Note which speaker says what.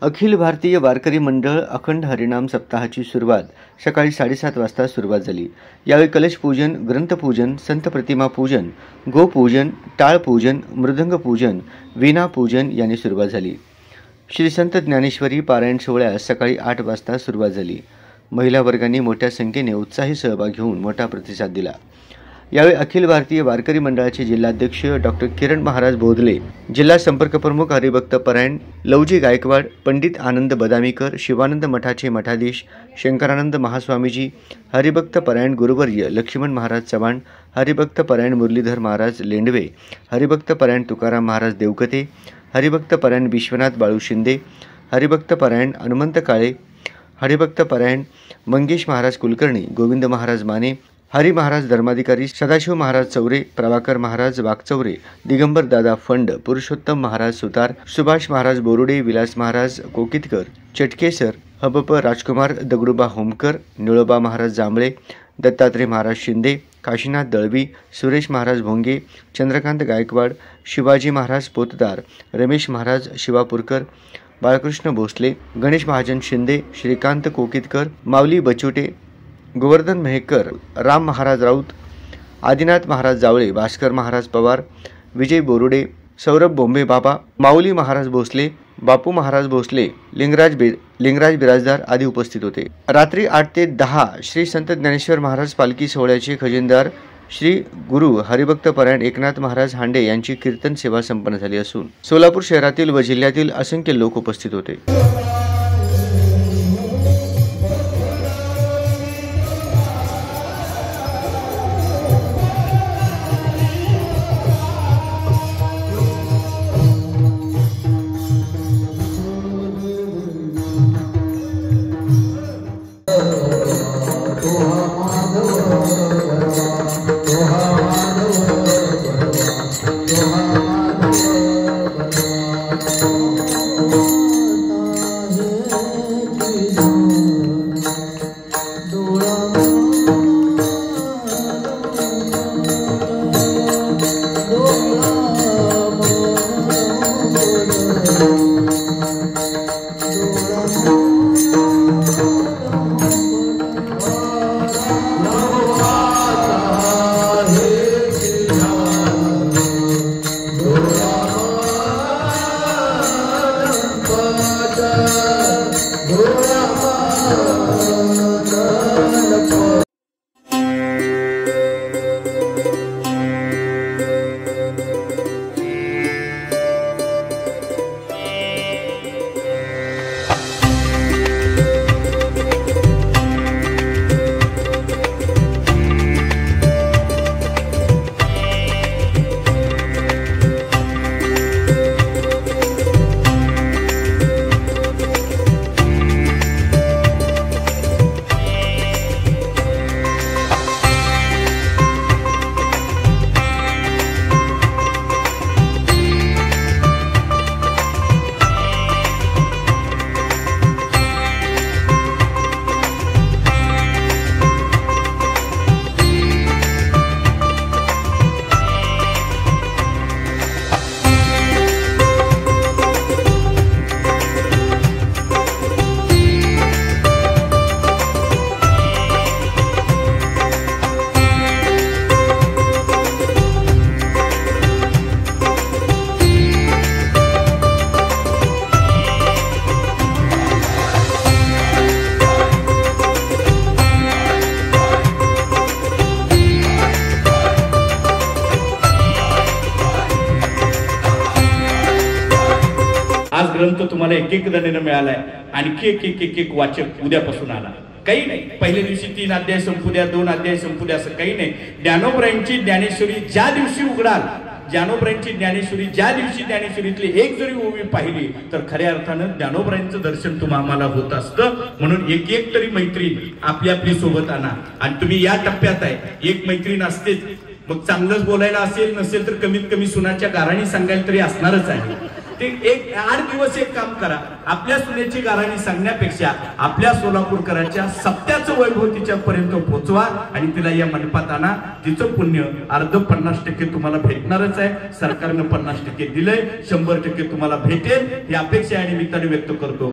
Speaker 1: अखिल भारतीय वारकरी मंडळ अखंड हरिनाम सप्ताहाची सुरुवात सकाळी 7:30 वाजता सुरुवात झाली। यावेळी कलश पूजन, ग्रंथपूजन, संत प्रतिमा पूजन, गोपूजन, टाळ पूजन, मृदंग पूजन, वीणा पूजन यांनी सुरुवात झाली। श्री संत ज्ञानेश्वरी पारायण सोहळ्यास सकाळी 8 वाजता सुरुवात झाली। महिला वर्गांनी मोठ्या संख्येने उत्साही सहभाग घेऊन मोठा प्रतिसाद दिला। यावेळी अखिल भारतीय वारकरी मंडळाचे जिल्हाध्यक्ष डॉक्टर किरण महाराज बोधले, जिल्हा संपर्क प्रमुख हरिभक्त परायण लवजी गायकवाड, पंडित आनंद बदामीकर, शिवानंद मठाचे मठाधीश शंकरानंद महास्वामीजी, हरिभक्त परायण गुरुवर्य लक्ष्मण महाराज चव्हाण, हरिभक्त परायण मुरलीधर महाराज लेंडवे, हरिभक्त परायण तुकाराम महाराज देवकते, हरिभक्त परायण विश्वनाथ बाळू शिंदे, हरिभक्त परायण हनुमंत काळे, हरिभक्त परायण मंगेश महाराज कुलकर्णी, गोविंद महाराज माने, हरी महाराज धर्माधिकारी, सदाशिव महाराज चौरे, प्रभाकर महाराज वाघचौरे, दिगंबर दादा फंड, पुरुषोत्तम महाराज सुतार, सुभाष महाराज बोरुडे, विलास महाराज कोकितकर, चटकेसर, हबप राजकुमार दगडूबा होमकर, निळोबा महाराज जांभळे, दत्तात्रय महाराज शिंदे, काशीनाथ दळवी, सुरेश महाराज भोंगे, चंद्रकांत गायकवाड, शिवाजी महाराज पोतदार, रमेश महाराज शिवापूरकर, बाळकृष्ण भोसले, गणेश महाजन शिंदे, श्रीकांत कोकितकर, माऊली बचुटे, गोवर्धन मेहकर, राम महाराज राऊत, आदिनाथ महाराज जावळे, भास्कर महाराज पवार, विजय बोरुडे, सौरभ बोंबे बाबा, माऊली महाराज भोसले, बापू महाराज भोसले, लिंगराज बिराजदार आदी उपस्थित होते। रात्री 8 ते 10 श्री संत ज्ञानेश्वर महाराज पालखी सोहळ्याचे खजिनदार श्री गुरु हरिभक्त परायण एकनाथ महाराज हांडे यांची कीर्तन सेवा संपन्न झाली असून सोलापूर शहरातील व जिल्ह्यातील असंख्य लोक उपस्थित होते।
Speaker 2: आज ग्रंथ तुम्हाला एक जणीनं मिळालाय, आणखी एक वाचक उद्यापासून आला। काही नाही, पहिल्या दिवशी 3 अध्याय संपू द्या, 2 अध्याय संपू द्या, असं काही नाही। ज्ञानोबरायांची ज्ञानेश्वरी ज्या दिवशी उघडाल, ज्ञानोबरायांची ज्ञानेश्वरी ज्या दिवशी ज्ञानेश्वरीतली एक जरी ओवी पाहिली तर खऱ्या अर्थानं ज्ञानोबरायांचं दर्शन तुम्हाला होत असतं। म्हणून एक तरी मैत्रीण आपली सोबत आणा। आणि तुम्ही या टप्प्यात आहे, एक मैत्रीण असतेच, मग चांगलंच बोलायला असेल नसेल तर कमीत कमी सुनाच्या गाराणी सांगायला तरी असणारच आहे। ते एक 8 दिवस एक काम करा, आपल्या सुनेची गाराणी सांगण्यापेक्षा आपल्या सोलापूरकरांच्या सप्त्याचं वैभव तिच्यापर्यंत पोहोचवा आणि तिला या मंडपात आणा. तिचं पुण्य अर्ध 50% तुम्हाला भेटणारच आहे. सरकारनं 50% दिलंय, 100% तुम्हाला भेटेल ही अपेक्षा या निमित्ताने व्यक्त करतो.